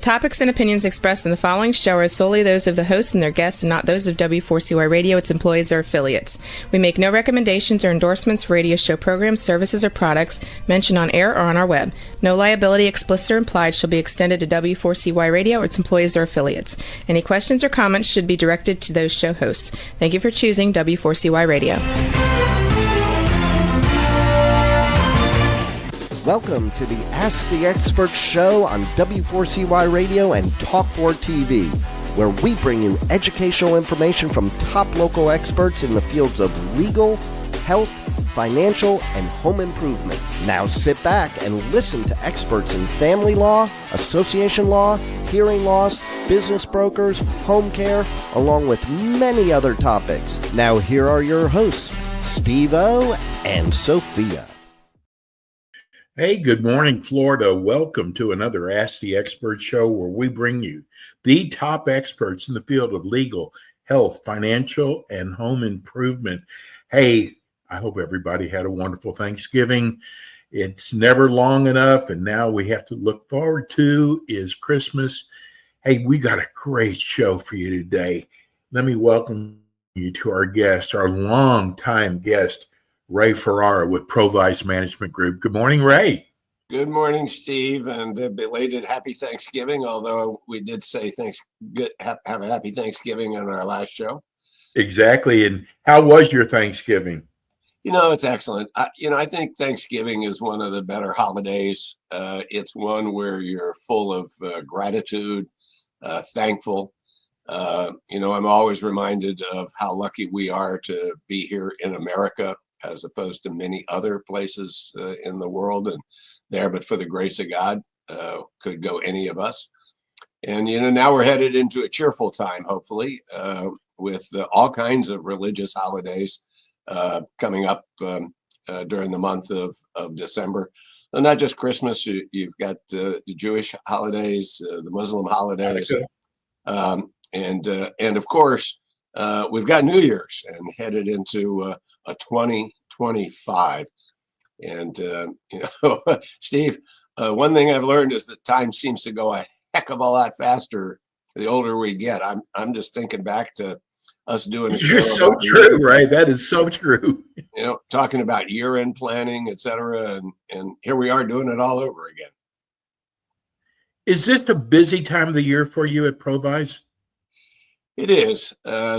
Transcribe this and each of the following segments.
topics and opinions expressed in the following show are solely those of the hosts and their guests and not those of W4CY Radio, its employees, or affiliates. We make no recommendations or endorsements for radio show programs, services, or products mentioned on air or on our web. No liability, explicit or implied, shall be extended to W4CY Radio or its employees or affiliates. Any questions or comments should be directed to those show hosts. Thank you for choosing W4CY Radio. Welcome to the Ask the Expert show on W4CY Radio and Talk4 TV, where we bring you educational information from top local experts in the fields of legal, health, financial, and home improvement. Now sit back and listen to experts in family law, association law, hearing loss, business brokers, home care, along with many other topics. Now here are your hosts, Steve-O and Sophia. Hey, good morning, Florida. Welcome to another Ask the Expert show where we bring you the top experts in the field of legal, health, financial, and home improvement. Hey, I hope everybody had a wonderful Thanksgiving. It's never long enough, and now we have to look forward to is Christmas. Hey, we got a great show for you today. Let me welcome you to our guest, our longtime guest, Ray Ferrara with Provise Management Group. Good morning, Ray. Good morning, Steve, and a belated happy Thanksgiving, although we did say have a happy Thanksgiving on our last show. Exactly. And how was your Thanksgiving? It's excellent. I think Thanksgiving is one of the better holidays. It's one where you're full of gratitude, thankful. I'm always reminded of how lucky we are to be here in America, as opposed to many other places in the world, and there, but for the grace of God, could go any of us. And, now we're headed into a cheerful time, hopefully, with all kinds of religious holidays coming up during the month of December. And not just Christmas, you've got the Jewish holidays, the Muslim holidays, and of course, we've got New Year's and headed into a 2025. And, Steve, one thing I've learned is that time seems to go a heck of a lot faster the older we get. I'm just thinking back to us doing a show. You're so true, right? That is so true. Talking about year-end planning, et cetera. And here we are doing it all over again. Is this a busy time of the year for you at Provise? It is,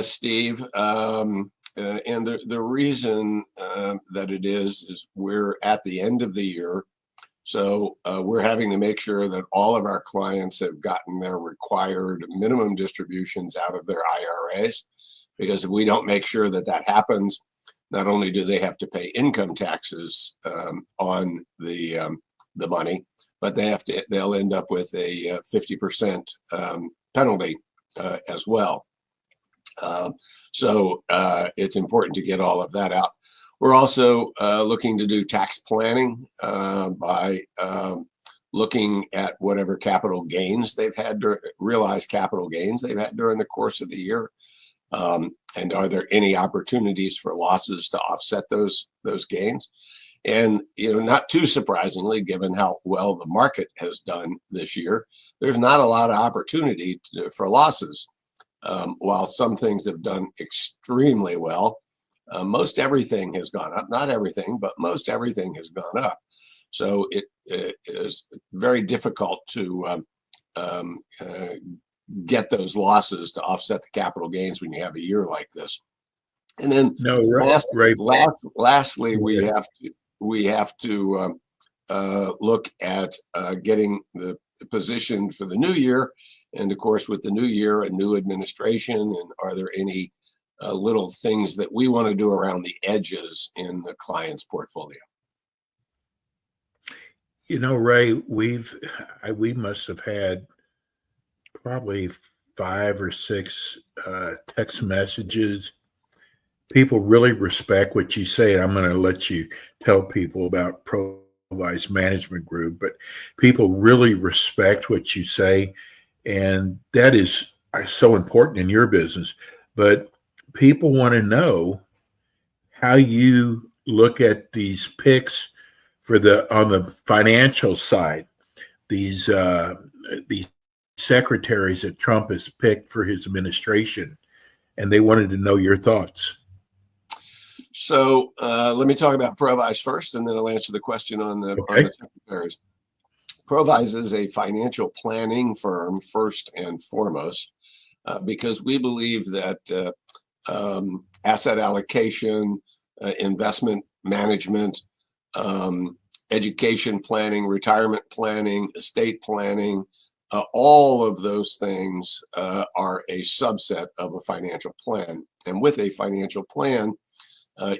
Steve. And the reason that it is we're at the end of the year. So we're having to make sure that all of our clients have gotten their required minimum distributions out of their IRAs. Because if we don't make sure that happens, not only do they have to pay income taxes on the money, but they'll end up with a 50% penalty as well. So it's important to get all of that out. We're also looking to do tax planning by looking at whatever capital gains they've had, realized capital gains they've had during the course of the year. And are there any opportunities for losses to offset those gains? And, not too surprisingly, given how well the market has done this year, there's not a lot of opportunity for losses. While some things have done extremely well, most everything has gone up. Not everything, but most everything has gone up. So it is very difficult to get those losses to offset the capital gains when you have a year like this. And then lastly, we have to look at getting the position for the new year. And of course, with the new year, a new administration, and are there any little things that we want to do around the edges in the client's portfolio? Ray, we must have had probably 5 or 6 text messages. People really respect what you say. I'm going to let you tell people about Provise Management Group, but people really respect what you say. And that is so important in your business. But people want to know how you look at these picks on the financial side, these secretaries that Trump has picked for his administration, and they wanted to know your thoughts. So let me talk about Provise first, and then I'll answer the question on the secretaries. Provise is a financial planning firm first and foremost, because we believe that asset allocation, investment management, education planning, retirement planning, estate planning, all of those things are a subset of a financial plan. And with a financial plan,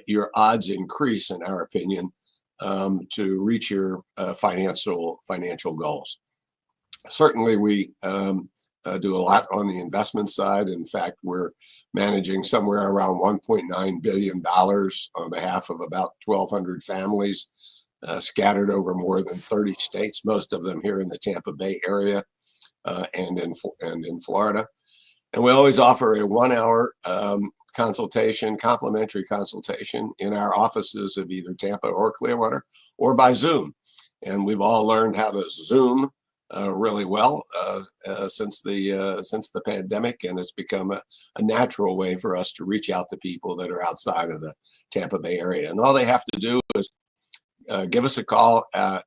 your odds increase, in our opinion, to reach your financial goals. Certainly, we do a lot on the investment side. In fact, we're managing somewhere around $1.9 billion on behalf of about 1,200 families scattered over more than 30 states, most of them here in the Tampa Bay area and in Florida. And we always offer a 1-hour consultation, complimentary consultation in our offices of either Tampa or Clearwater, or by Zoom. And we've all learned how to Zoom really well since the pandemic, and it's become a natural way for us to reach out to people that are outside of the Tampa Bay area. And all they have to do is give us a call at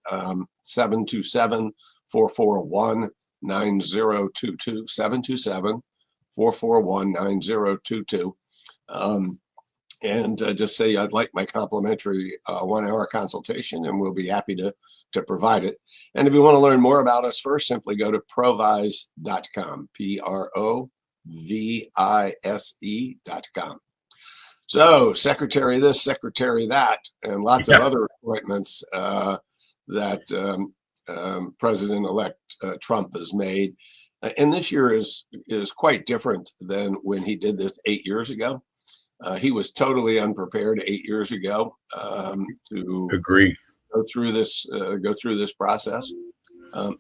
727-441-9022, 727-441-9022. And just say, I'd like my complimentary 1-hour consultation, and we'll be happy to provide it. And if you want to learn more about us first, simply go to provise.com, PROVISE.com. So secretary this, secretary that, and lots of other appointments that President-elect Trump has made. And this year is quite different than when he did this 8 years ago. He was totally unprepared 8 years ago to go through this process.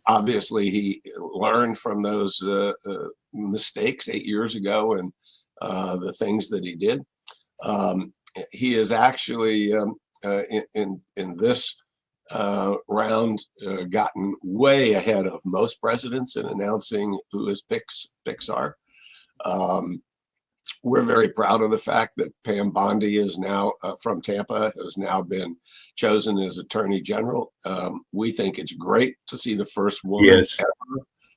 Obviously, he learned from those mistakes 8 years ago and the things that he did. He is actually in this round gotten way ahead of most presidents in announcing who his picks are. We're very proud of the fact that Pam Bondi is now from Tampa, has now been chosen as Attorney General. We think it's great to see the first woman ever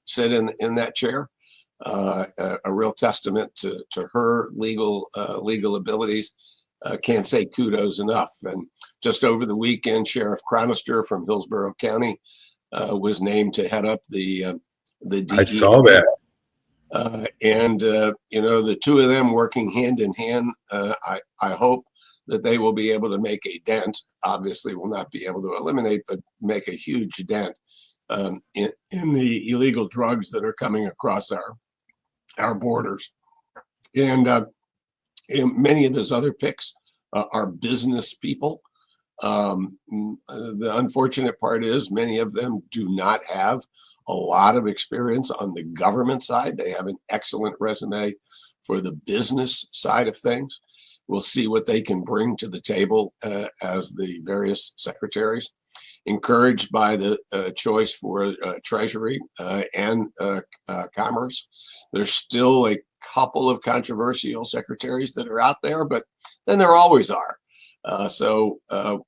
sit in that chair. A real testament to her legal abilities. Can't say kudos enough. And just over the weekend, Sheriff Cronister from Hillsborough County was named to head up the DEA. I saw that. The two of them working hand in hand, I hope that they will be able to make a dent. Obviously, will not be able to eliminate, but make a huge dent in the illegal drugs that are coming across our borders. And many of his other picks are business people. The unfortunate part is many of them do not have a lot of experience on the government side. They have an excellent resume for the business side of things. We'll see what they can bring to the table as the various secretaries. Encouraged by the choice for Treasury and Commerce. There's still a couple of controversial secretaries that are out there, but then there always are. The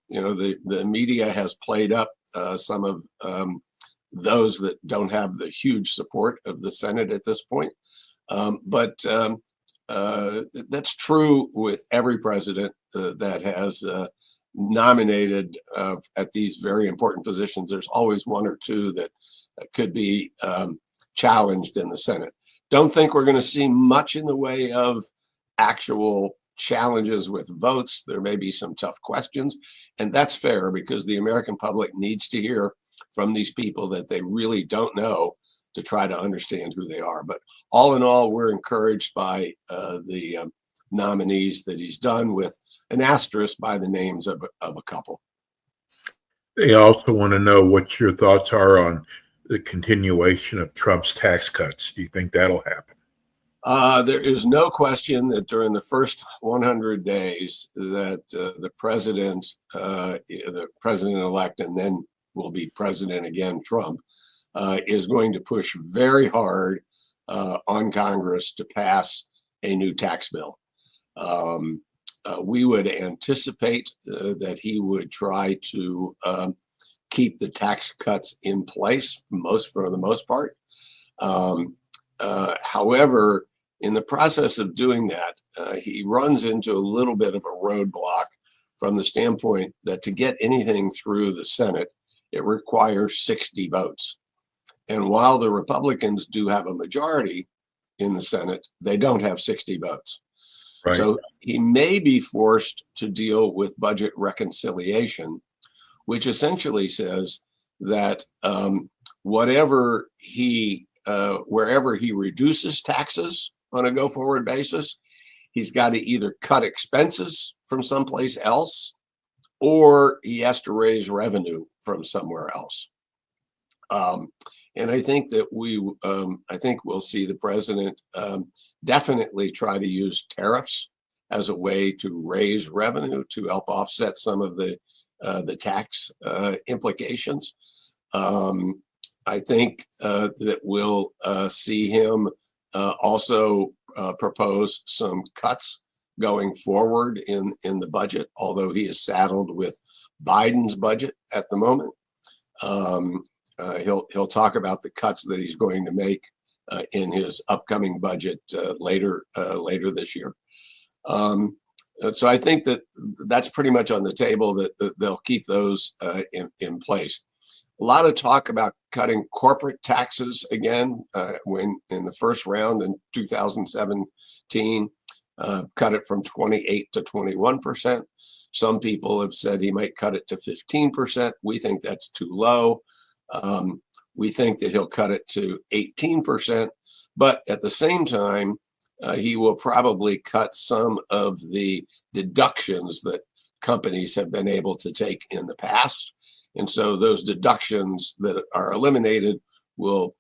media has played up some of those that don't have the huge support of the Senate at this point. But that's true with every president that has nominated at these very important positions. There's always one or two that could be challenged in the Senate. Don't think we're going to see much in the way of actual challenges with votes. There may be some tough questions, and that's fair because the American public needs to hear from these people that they really don't know to try to understand who they are. But all in all, we're encouraged by the nominees that he's done, with an asterisk by the names of a couple. They also want to know what your thoughts are on the continuation of Trump's tax cuts. Do you think that'll happen? There is no question that during the first 100 days that the president-elect, and then will be president again, Trump, is going to push very hard on Congress to pass a new tax bill. We would anticipate that he would try to keep the tax cuts in place for the most part. However, in the process of doing that, he runs into a little bit of a roadblock from the standpoint that to get anything through the Senate, it requires 60 votes. And while the Republicans do have a majority in the Senate, they don't have 60 votes. Right. So he may be forced to deal with budget reconciliation, which essentially says that wherever he reduces taxes on a go-forward basis, he's got to either cut expenses from someplace else, or he has to raise revenue from somewhere else. And I think that we'll see the president definitely try to use tariffs as a way to raise revenue to help offset some of the tax implications. I think that we'll see him also propose some cuts going forward in the budget, although he is saddled with Biden's budget at the moment. He'll talk about the cuts that he's going to make in his upcoming budget later this year. So I think that that's pretty much on the table, that they'll keep those in place. A lot of talk about cutting corporate taxes again, when in the first round in 2017, cut it from 28 to 21%. Some people have said he might cut it to 15%. We think that's too low. We think that he'll cut it to 18%, but at the same time, he will probably cut some of the deductions that companies have been able to take in the past. And so those deductions that are eliminated will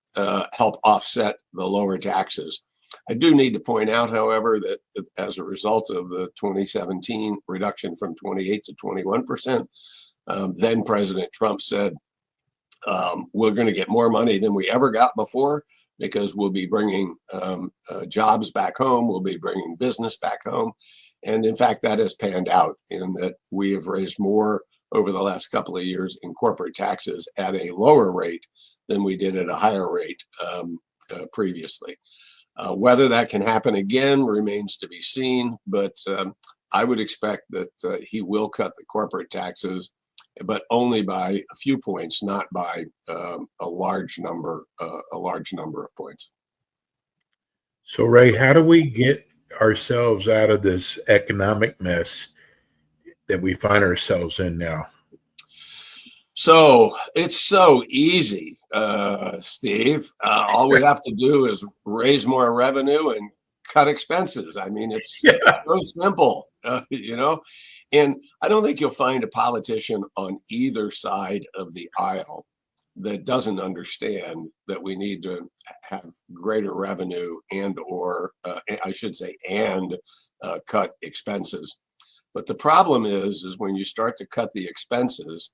help offset the lower taxes. I do need to point out, however, that as a result of the 2017 reduction from 28 to 21%, then President Trump said, we're going to get more money than we ever got before, because we'll be bringing jobs back home. We'll be bringing business back home. And in fact, that has panned out in that we have raised more over the last couple of years in corporate taxes at a lower rate than we did at a higher rate previously. Whether that can happen again remains to be seen, but I would expect that he will cut the corporate taxes, but only by a few points, not by a large number of points. So, Ray, how do we get ourselves out of this economic mess that we find ourselves in now? So it's so easy, Steve. All we have to do is raise more revenue and cut expenses. I mean, it's so simple, And I don't think you'll find a politician on either side of the aisle that doesn't understand that we need to have greater revenue and cut expenses. But the problem is when you start to cut the expenses,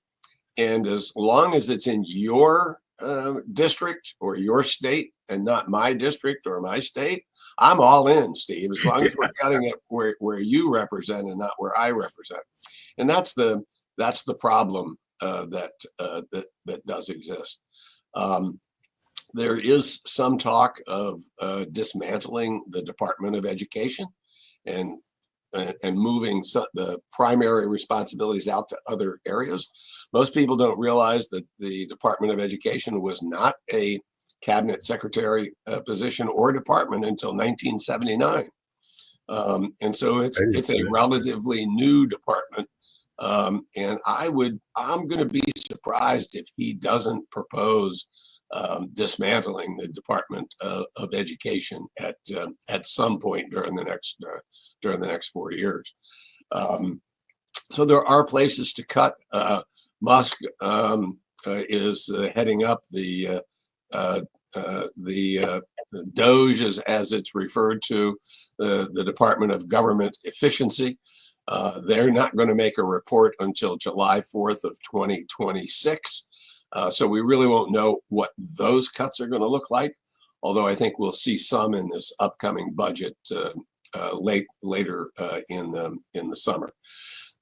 and as long as it's in your district or your state and not my district or my state, I'm all in, Steve, as long as we're cutting it where you represent and not where I represent. And that's the problem that does exist. There is some talk of dismantling the Department of Education and moving the primary responsibilities out to other areas. Most people don't realize that the Department of Education was not a cabinet secretary position or department until 1979. And so it's a relatively new department. And I'm going to be surprised if he doesn't propose dismantling the Department of Education at some point during the next 4 years. So there are places to cut. Musk is heading up the DOGE, as it's referred to, the Department of Government Efficiency. They're not going to make a report until July 4th of 2026. So we really won't know what those cuts are going to look like, although I think we'll see some in this upcoming budget later in the summer.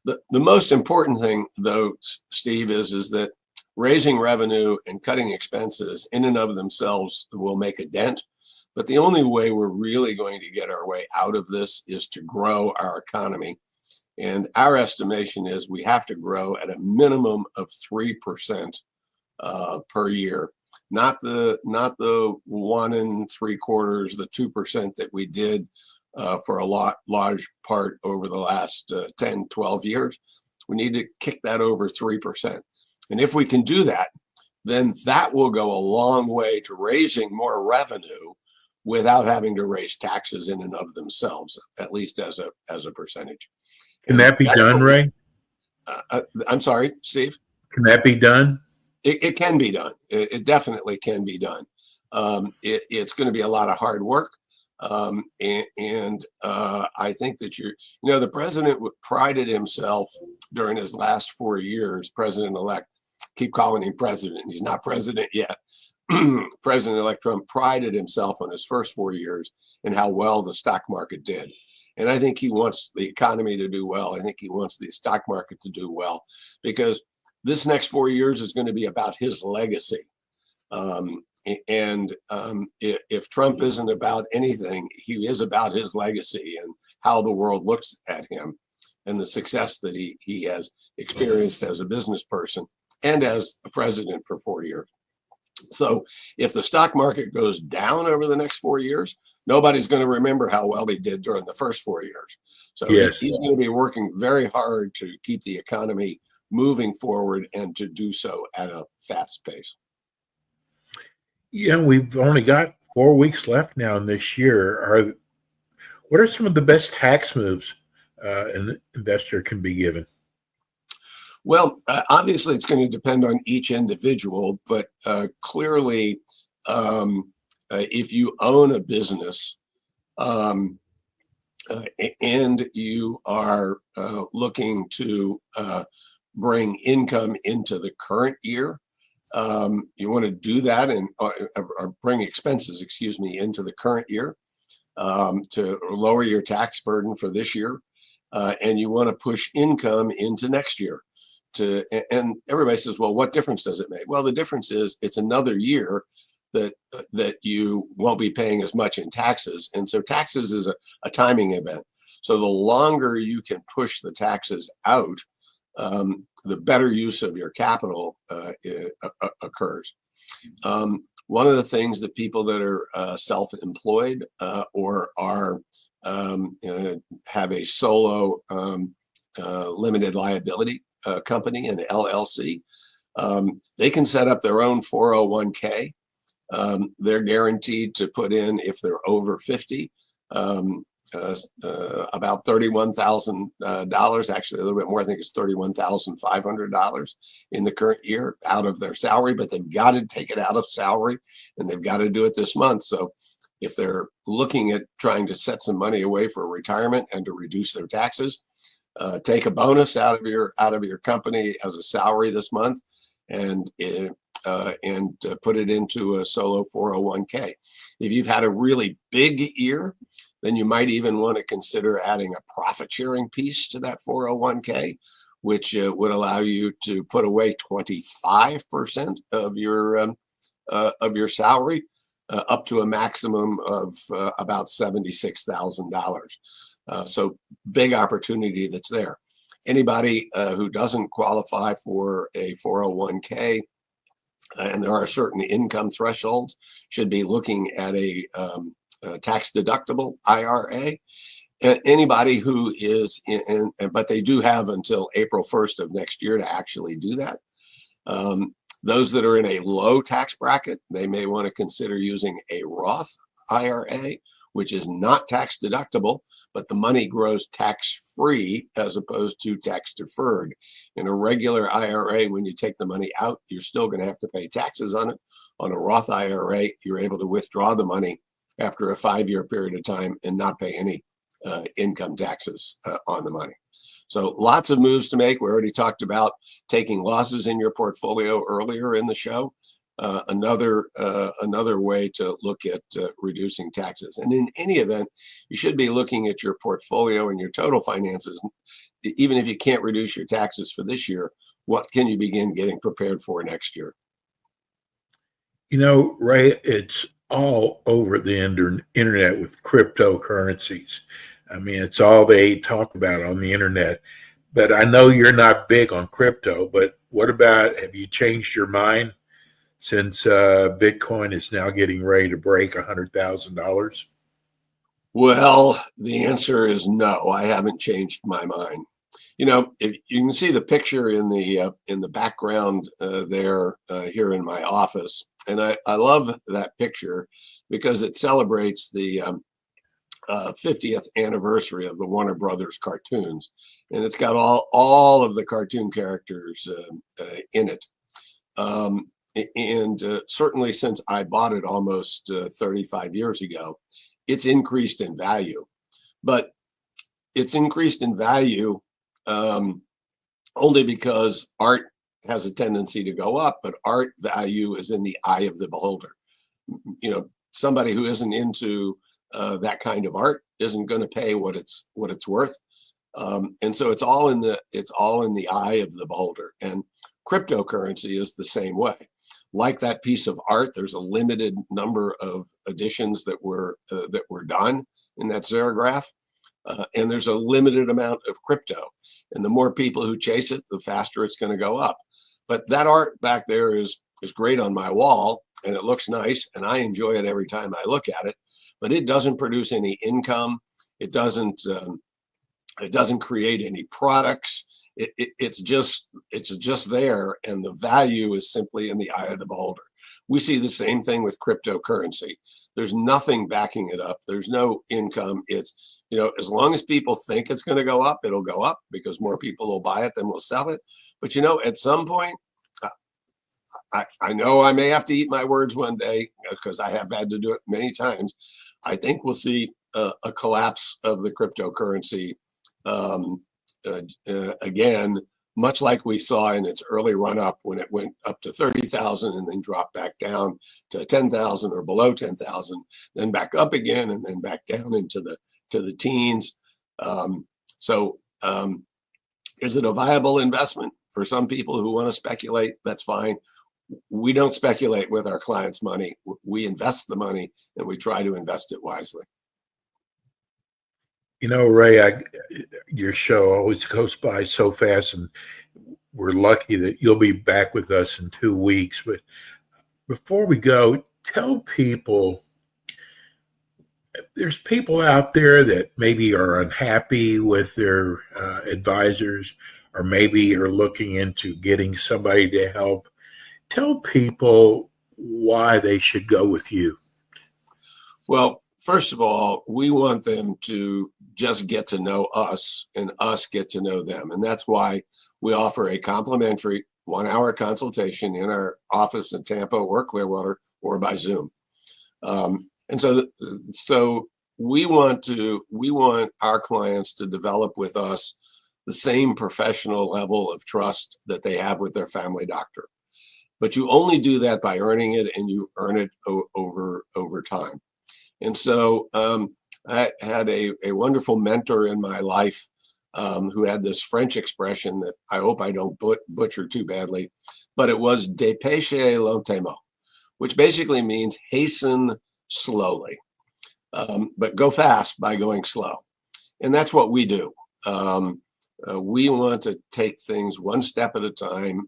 The most important thing, though, Steve, is that raising revenue and cutting expenses in and of themselves will make a dent. But the only way we're really going to get our way out of this is to grow our economy. And our estimation is we have to grow at a minimum of 3% per year, not the 1 3/4, the 2% that we did for a large part over the last 10, 12 years. We need to kick that over 3%. And if we can do that, then that will go a long way to raising more revenue without having to raise taxes in and of themselves, at least as a percentage. Can that be done, Ray? I'm sorry, Steve? Can that be done? It can be done. It definitely can be done. It's going to be a lot of hard work. I think that the president prided himself during his last 4 years, president-elect, keep calling him president. He's not president yet. President-elect Trump prided himself on his first 4 years and how well the stock market did. And I think he wants the economy to do well. I think he wants the stock market to do well, because this next 4 years is going to be about his legacy. If Trump isn't about anything, he is about his legacy and how the world looks at him and the success that he has experienced as a business person and as a president for 4 years. So if the stock market goes down over the next 4 years, nobody's going to remember how well he did during the first 4 years. So yes, he's going to be working very hard to keep the economy moving forward and to do so at a fast pace. Yeah, we've only got 4 weeks left now in this year. What are some of the best tax moves an investor can be given? Well, obviously, it's going to depend on each individual, but clearly, if you own a business and you are looking to bring income into the current year, you want to do that and or bring expenses, into the current year to lower your tax burden for this year, and you want to push income into next year. And everybody says, well, what difference does it make? Well, the difference is it's another year that you won't be paying as much in taxes. And so taxes is a timing event. So the longer you can push the taxes out, the better use of your capital occurs. One of the things that people that are self-employed or are have a solo limited liability company, an LLC, they can set up their own 401k. They're guaranteed to put in, if they're over 50, about $31,000, actually a little bit more. I think it's $31,500 in the current year out of their salary, but they've got to take it out of salary and they've got to do it this month. So if they're looking at trying to set some money away for retirement and to reduce their taxes, take a bonus out of your company as a salary this month and put it into a solo 401k. If you've had a really big year, then you might even want to consider adding a profit sharing piece to that 401k, which would allow you to put away 25% of your salary up to a maximum of about $76,000. So big opportunity that's there. Anybody who doesn't qualify for a 401k, and there are certain income thresholds, should be looking at a tax deductible IRA. Anybody who is but they do have until April 1st of next year to actually do that. Those that are in a low tax bracket, they may want to consider using a Roth IRA, which is not tax deductible, but the money grows tax free as opposed to tax deferred. In a regular IRA, when you take the money out, you're still going to have to pay taxes on it. On a Roth IRA, you're able to withdraw the money after a 5-year period of time and not pay any income taxes on the money. So lots of moves to make. We already talked about taking losses in your portfolio earlier in the show. Another way to look at reducing taxes. And in any event, you should be looking at your portfolio and your total finances. Even if you can't reduce your taxes for this year, what can you begin getting prepared for next year? You know, Ray, it's all over the internet with cryptocurrencies. I mean, it's all they talk about on the internet. But I know you're not big on crypto, but what about, have you changed your mind since Bitcoin is now getting ready to break $100,000? Well, the answer is no. I haven't changed my mind. You know, if you can see the picture in the background there here in my office, and I love that picture because it celebrates the 50th anniversary of the Warner Brothers cartoons, and it's got all of the cartoon characters in it. And certainly since I bought it almost 35 years ago, it's increased in value. But it's increased in value only because art has a tendency to go up, but art value is in the eye of the beholder. You know, somebody who isn't into that kind of art isn't going to pay what it's worth, and so it's all in the eye of the beholder. And cryptocurrency is the same way. Like that piece of art, there's a limited number of editions that were done in that Xerograph, and there's a limited amount of crypto. And the more people who chase it, the faster it's going to go up. But that art back there is great on my wall, and it looks nice, and I enjoy it every time I look at it. But it doesn't produce any income. It doesn't create any products. It's just there, and the value is simply in the eye of the beholder. We see the same thing with cryptocurrency. There's nothing backing it up. There's no income. It's, you know, as long as people think it's going to go up, it'll go up because more people will buy it than will sell it. But you know, at some point, I know I may have to eat my words one day because I have had to do it many times. I think we'll see a collapse of the cryptocurrency again, much like we saw in its early run up when it went up to 30,000 and then dropped back down to 10,000 or below 10,000, then back up again and then back down into the teens. Is it a viable investment for some people who want to speculate? That's fine. We don't speculate with our clients' money. We invest the money, and we try to invest it wisely. You know, Ray, your show always goes by so fast, and we're lucky that you'll be back with us in 2 weeks. But before we go, tell people, there's people out there that maybe are unhappy with their advisors, or maybe are looking into getting somebody to help. Tell people why they should go with you. Well, first of all, we want them to just get to know us and us get to know them. And that's why we offer a complimentary 1-hour consultation in our office in Tampa or Clearwater or by Zoom. And so we want our clients to develop with us the same professional level of trust that they have with their family doctor. But you only do that by earning it, and you earn it over time. And so I had a wonderful mentor in my life who had this French expression that I hope I don't butcher too badly, but it was dépêchez lentement, which basically means hasten slowly, but go fast by going slow. And that's what we do. We want to take things one step at a time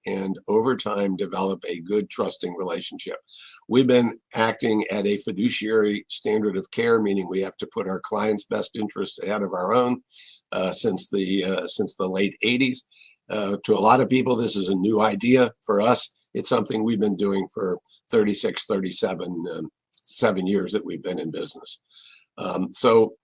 and over time develop a good, trusting relationship. We've been acting at a fiduciary standard of care, meaning we have to put our clients' best interests ahead of our own since the late 80s. To a lot of people, this is a new idea. For us, it's something we've been doing for 36, 7 years that we've been in business. So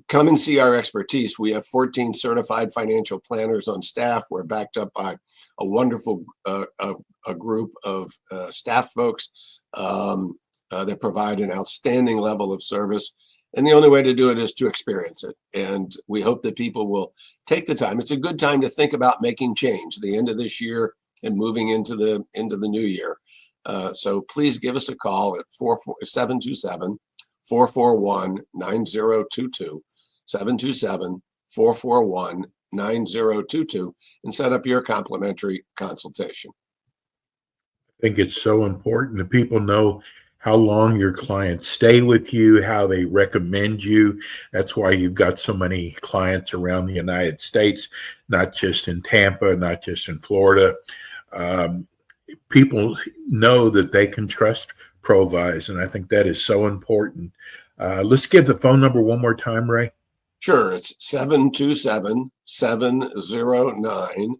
come and see our expertise. We have 14 certified financial planners on staff. We're backed up by a wonderful a group of staff folks that provide an outstanding level of service. And the only way to do it is to experience it. And we hope that people will take the time. It's a good time to think about making change the end of this year and moving into the new year. So please give us a call at 727-441-9022, 727-441-9022, and set up your complimentary consultation. I think it's so important that people know how long your clients stay with you, how they recommend you. That's why you've got so many clients around the United States, not just in Tampa, not just in Florida. People know that they can trust Provise, and I think that is so important. Let's give the phone number one more time, Ray. Sure, it's 727-709.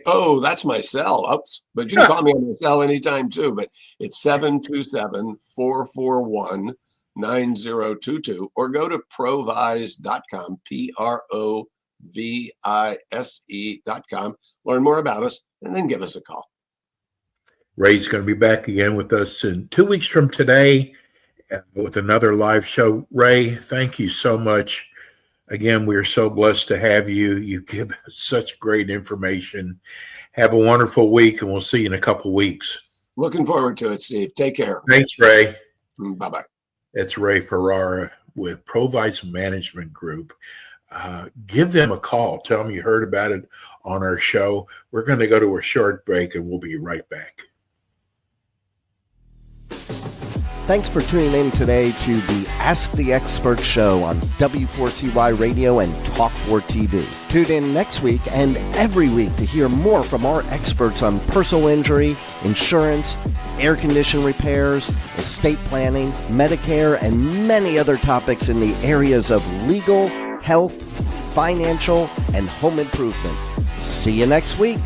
Oh, that's my cell. Oops. But you can call me on my cell anytime too. But it's 727-441-9022, or go to provise.com, PROVISE.com. Learn more about us and then give us a call. Ray's going to be back again with us in 2 weeks from today with another live show. Ray, thank you so much. Again, we are so blessed to have you. You give us such great information. Have a wonderful week, and we'll see you in a couple weeks. Looking forward to it, Steve. Take care. Thanks, Ray. Bye-bye. It's Ray Ferrara with Provise Management Group. Give them a call. Tell them you heard about it on our show. We're going to go to a short break, and we'll be right back. Thanks for tuning in today to the Ask the Expert show on W4CY Radio and Talk4 TV. Tune in next week and every week to hear more from our experts on personal injury, insurance, air condition repairs, estate planning, Medicare, and many other topics in the areas of legal, health, financial, and home improvement. See you next week.